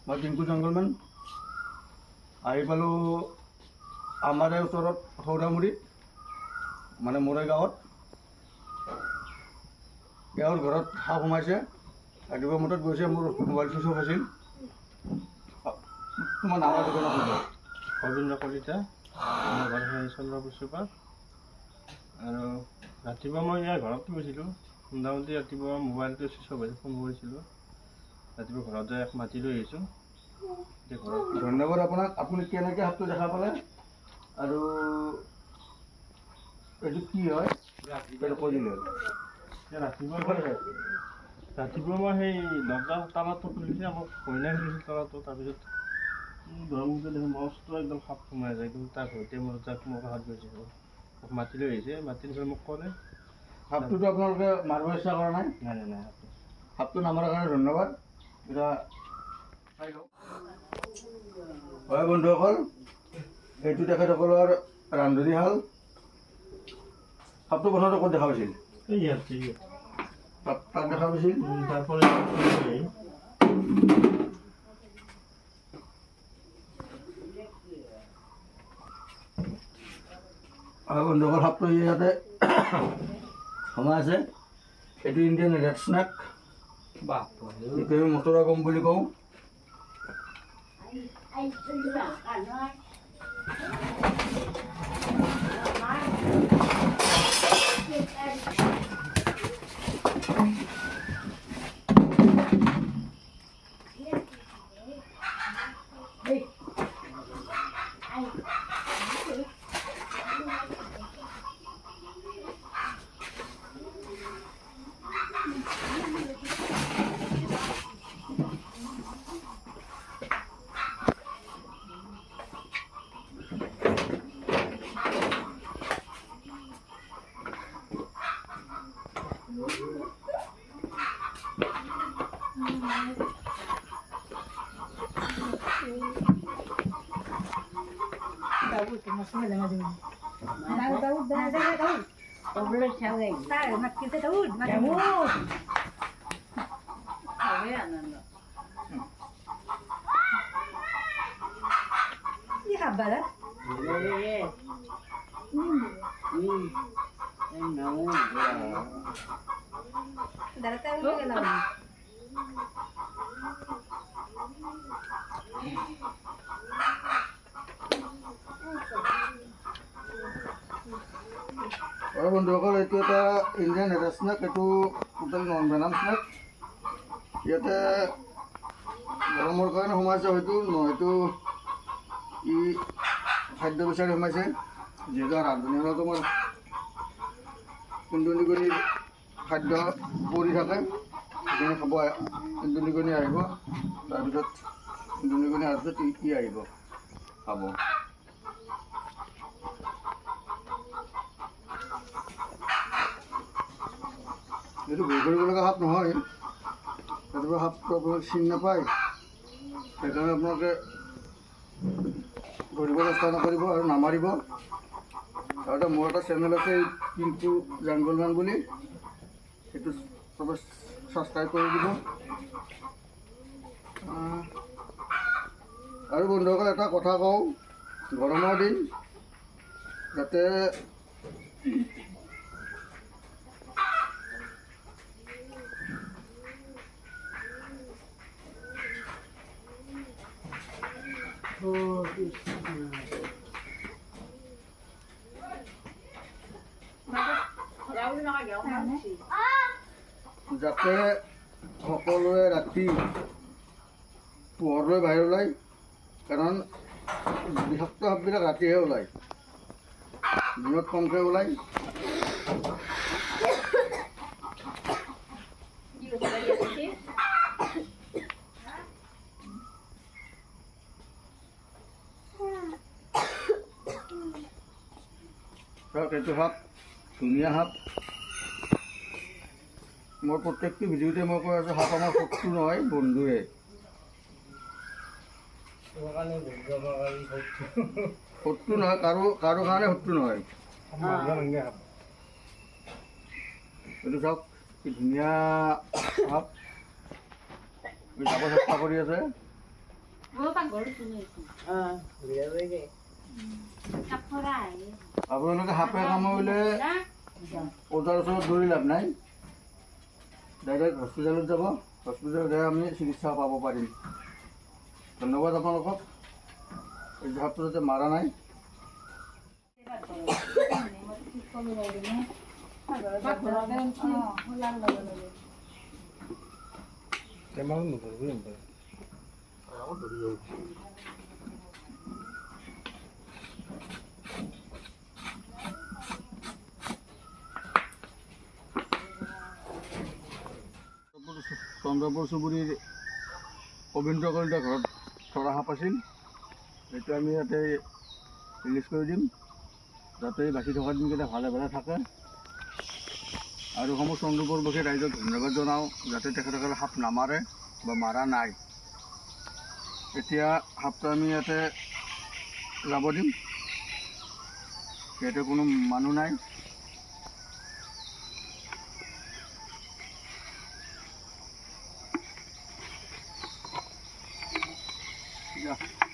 মই টিংকু জংগলমেন আহি পালোঁ আমাৰে ওচৰত সৌৰামুৰি মানে মোৰে গাঁৱত। এওঁৰ ঘৰত সাপ সোমাইছে, ৰাতিপুৱা মুঠত গৈছে, মোৰ মোবাইল চুইচ অফ আছিল। তোমাৰ নামৰ দোকানত অৰবিন্দ কলিতা, মোৰ ঘৰ চন্দ্ৰপুৰ চুপাৰ। আৰু ৰাতিপুৱা মই ইয়াৰ ঘৰতো গৈছিলোঁ, মোটামুটি ৰাতিপুৱা মোবাইলটো চুইচ অফ হৈছে, ফোন কৰিছিলোঁ। ৰাতিপুৱা ঘৰত যাই মাতি লৈ আহিছোঁ। ঘৰত ধন্যবাদ আপোনাক। আপুনি কেনেকৈ সাপটো দেখা পালে আৰু এইটো কি হয় কৈ দিলে। ৰাতিপুৱা মই সেই দৰ্জা তালাটো খুলিছে, আমাক কইনাই খুলিছিল তালাটো। তাৰপিছত ধৰ্মতে দেখোন মস্ত একদম সাপ সোমাই যায়, কিন্তু তাৰ ঘৰতে মোৰ তাক মোক হাত গৈছে, মোক মাতি লৈ আহিছে। মাতি লৈ মোক ক'লে সাপটোতো আপোনালোকে মাৰিব ইচ্ছা কৰা নাই? নাই নাই নাই, সাপটো নামাৰ কাৰণে ধন্যবাদ। এতিয়া হয় বন্ধুসকল, এইটো তেখেতসকলৰ ৰান্ধনীশাল। সাপটো প্ৰথমতে ক'ত দেখা পাইছিল? তাত দেখা পাইছিল। হয় বন্ধুসকল, সাপটো ইয়াতে সোমাই আছে। এইটো ইণ্ডিয়ান ৰেড স্নেক, এইটো আমি মটৰা কম বুলি কওঁ। হয় বন্ধুসকল, এইটো এটা ইণ্ডিয়ান ৰেড স্নেক। এইটো টোটেল নন ভেনাম স্নেক। ইয়াতে গৰমৰ কাৰণে সোমাইছে হয়তো, নহয়তো ই খাদ্য বিচাৰি সোমাইছে। যিহেতু ৰান্ধনীশালত তোমাৰ ইন্দুনিকণিৰ খাদ্য পৰি থাকে, সেইখিনি খাব ইন্দুনিকণি আহিব। তাৰপিছত ইন্দুনিকণি অহাৰ পিছত ই আহিব খাব। এইটো ভয় কৰিবলগা সাপ নহয়। ৰাতিপুৱা সাপটো আপোনালোকে চিনি নাপায়, সেইকাৰণে আপোনালোকে ধৰিব চেষ্টা নকৰিব আৰু নামাৰিব। আৰু এটা মোৰ এটা চেনেল আছে, টিংকু জংগলমেন বুলি, সেইটো চবে ছাবস্ক্ৰাইব কৰি দিব। আৰু বন্ধুসকল এটা কথা কওঁ, গৰমৰ দিন যাতে যাতে সকলোৱে ৰাতি পোহৰলৈ বাহিৰ ওলায়, কাৰণ বিষাক্ত সাপবিলাক ৰাতিহে ওলায়, দিনত কমকৈ ওলায়। এইটো সাপ ধুনীয়া সাপ। মই প্ৰত্যেকটো ভিডিঅ'তে মই কৈ আছোঁ, সাপ আমাৰ শত্ৰু নহয়, বন্ধুহে। শত্ৰু নহয়, কাৰো কাৰণে শত্ৰু নহয়। এইটো চাওক কি ধুনীয়া সাপ, যাব চেষ্টা কৰি আছে। আপোনালোকে সাপে কামুৰিলে ওজাৰ ওচৰত দৌৰি লাভ নাই, ডাইৰেক্ট হস্পিটেলত যাব, হস্পিটেলত যাই আমি চিকিৎসা পাব পাৰিম। ধন্যবাদ আপোনালোকক। এই সাপটো যাতে মাৰা নাই। চন্দ্ৰপুৰ চুবুৰীৰ অবিন্দ্ৰ কলিতা ঘৰত চৰা সাপ আছিল। সেইটো আমি ইয়াতে ৰিলিজ কৰি দিম, যাতে বাচি থকা দিনকেইটা ভালে ভালে থাকে। আৰু সমস্ত চন্দ্ৰপুৰবাসী ৰাইজক ধন্যবাদ জনাওঁ, যাতে তেখেতসকলে সাপ নামাৰে বা মাৰা নাই। এতিয়া সাপটো আমি ইয়াতে যাব দিম, ইয়াতে কোনো মানুহ নাই। Yeah.